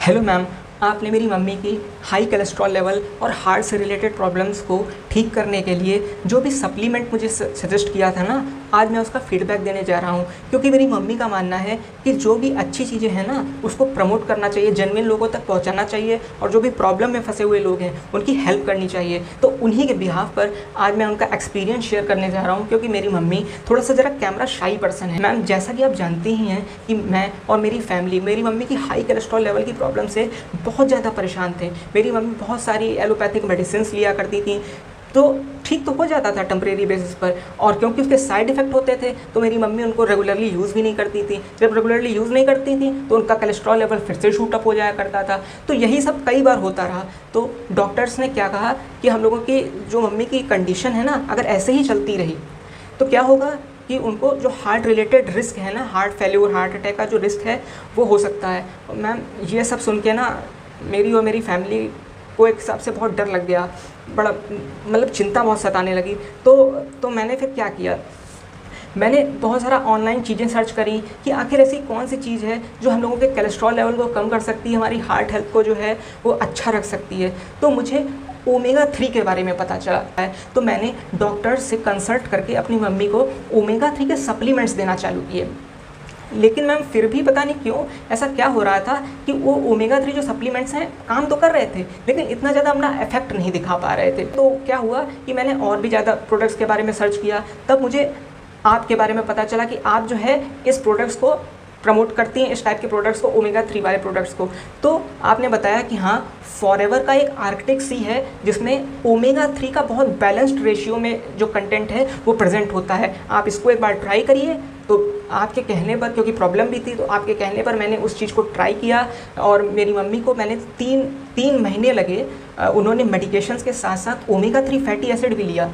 Hello ma'am, आपने मेरी mummy की हाई कोलेस्ट्रॉल लेवल और हार्ट से रिलेटेड प्रॉब्लम्स को ठीक करने के लिए जो भी सप्लीमेंट मुझे सजेस्ट किया था ना, आज मैं उसका फीडबैक देने जा रहा हूँ। क्योंकि मेरी मम्मी का मानना है कि जो भी अच्छी चीज़ें हैं ना, उसको प्रमोट करना चाहिए, जेन्युइन लोगों तक पहुँचाना चाहिए, और जो भी प्रॉब्लम में फंसे हुए लोग हैं उनकी हेल्प करनी चाहिए। तो उन्हीं के बिहाफ पर आज मैं उनका एक्सपीरियंस शेयर करने जा रहा हूँ, क्योंकि मेरी मम्मी थोड़ा सा ज़रा कैमरा शाई पर्सन है। मैम, जैसा कि आप जानती ही हैं कि मैं और मेरी फैमिली मेरी मम्मी की हाई कोलेस्ट्रॉल लेवल की प्रॉब्लम से बहुत ज़्यादा परेशान थे। मेरी मम्मी बहुत सारी एलोपैथिक मेडिसिन लिया करती थी, तो ठीक तो हो जाता था टेम्परेरी बेसिस पर, और क्योंकि उसके साइड इफ़ेक्ट होते थे तो मेरी मम्मी उनको रेगुलरली यूज़ भी नहीं करती थी। जब रेगुलरली यूज़ नहीं करती थी तो उनका कोलेस्ट्रॉल लेवल फिर से शूट अप हो जाया करता था। तो यही सब कई बार होता रहा। तो डॉक्टर्स ने क्या कहा कि हम लोगों की जो मम्मी की कंडीशन है ना, अगर ऐसे ही चलती रही तो क्या होगा कि उनको जो हार्ट रिलेटेड रिस्क है ना, हार्ट फेल्योर, हार्ट अटैक का जो रिस्क है वो हो सकता है। मैम, ये सब सुन के ना मेरी और मेरी फैमिली को एक हिसाब से बहुत डर लग गया, बड़ा मतलब चिंता बहुत सताने लगी। तो मैंने फिर क्या किया, मैंने बहुत सारा ऑनलाइन चीज़ें सर्च करी कि आखिर ऐसी कौन सी चीज़ है जो हम लोगों के कोलेस्ट्रॉल लेवल को कम कर सकती है, हमारी हार्ट हेल्थ को जो है वो अच्छा रख सकती है। तो मुझे ओमेगा 3 के बारे में पता चला है। तो मैंने डॉक्टर से कंसल्ट करके अपनी मम्मी को ओमेगा 3 के सप्लीमेंट्स देना चालू किए। लेकिन मैम, फिर भी पता नहीं क्यों ऐसा क्या हो रहा था कि वो ओमेगा 3 जो सप्लीमेंट्स हैं काम तो कर रहे थे, लेकिन इतना ज़्यादा अपना इफेक्ट नहीं दिखा पा रहे थे। तो क्या हुआ कि मैंने और भी ज़्यादा प्रोडक्ट्स के बारे में सर्च किया, तब मुझे आपके बारे में पता चला कि आप जो है इस प्रोडक्ट्स को प्रमोट करती हैं, इस टाइप के प्रोडक्ट्स को, ओमेगा 3 वाले प्रोडक्ट्स को। तो आपने बताया कि हाँ, फॉरएवर का एक आर्कटिक सी है जिसमें ओमेगा 3 का बहुत बैलेंस्ड रेशियो में जो कंटेंट है वो प्रेजेंट होता है, आप इसको एक बार ट्राई करिए। तो आपके कहने पर, क्योंकि प्रॉब्लम भी थी, तो आपके कहने पर मैंने उस चीज़ को ट्राई किया, और मेरी मम्मी को मैंने तीन महीने लगे। उन्होंने मेडिकेशंस के साथ साथ ओमेगा 3 फैटी एसिड भी लिया।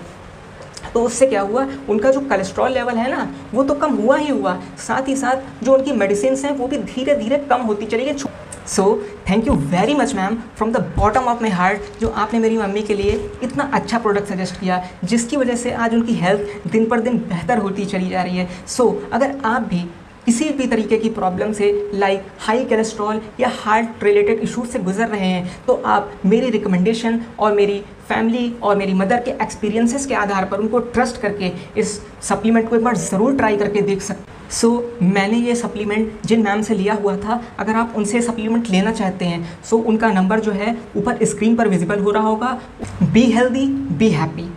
तो उससे क्या हुआ, उनका जो कोलेस्ट्रॉल लेवल है ना वो तो कम हुआ ही हुआ, साथ ही साथ जो उनकी मेडिसिन हैं वो भी धीरे धीरे कम होती चली गई। So thank you very much ma'am, from the bottom of my heart, जो आपने मेरी मम्मी के लिए इतना अच्छा प्रोडक्ट सजेस्ट किया, जिसकी वजह से आज उनकी हेल्थ दिन पर दिन बेहतर होती चली जा रही है। सो अगर आप भी किसी भी तरीके की प्रॉब्लम से, लाइक हाई कोलेस्ट्रॉल या हार्ट रिलेटेड इशूज से गुजर रहे हैं, तो आप मेरी रिकमेंडेशन और मेरी फैमिली और मेरी मदर के एक्सपीरियंसेस के आधार पर उनको ट्रस्ट करके इस सप्लीमेंट को एक बार ज़रूर ट्राई करके देख सकते। सो मैंने ये सप्लीमेंट जिन मैम से लिया हुआ था, अगर आप उनसे सप्लीमेंट लेना चाहते हैं, सो उनका नंबर जो है ऊपर स्क्रीन पर विजिबल हो रहा होगा। Be healthy, be happy.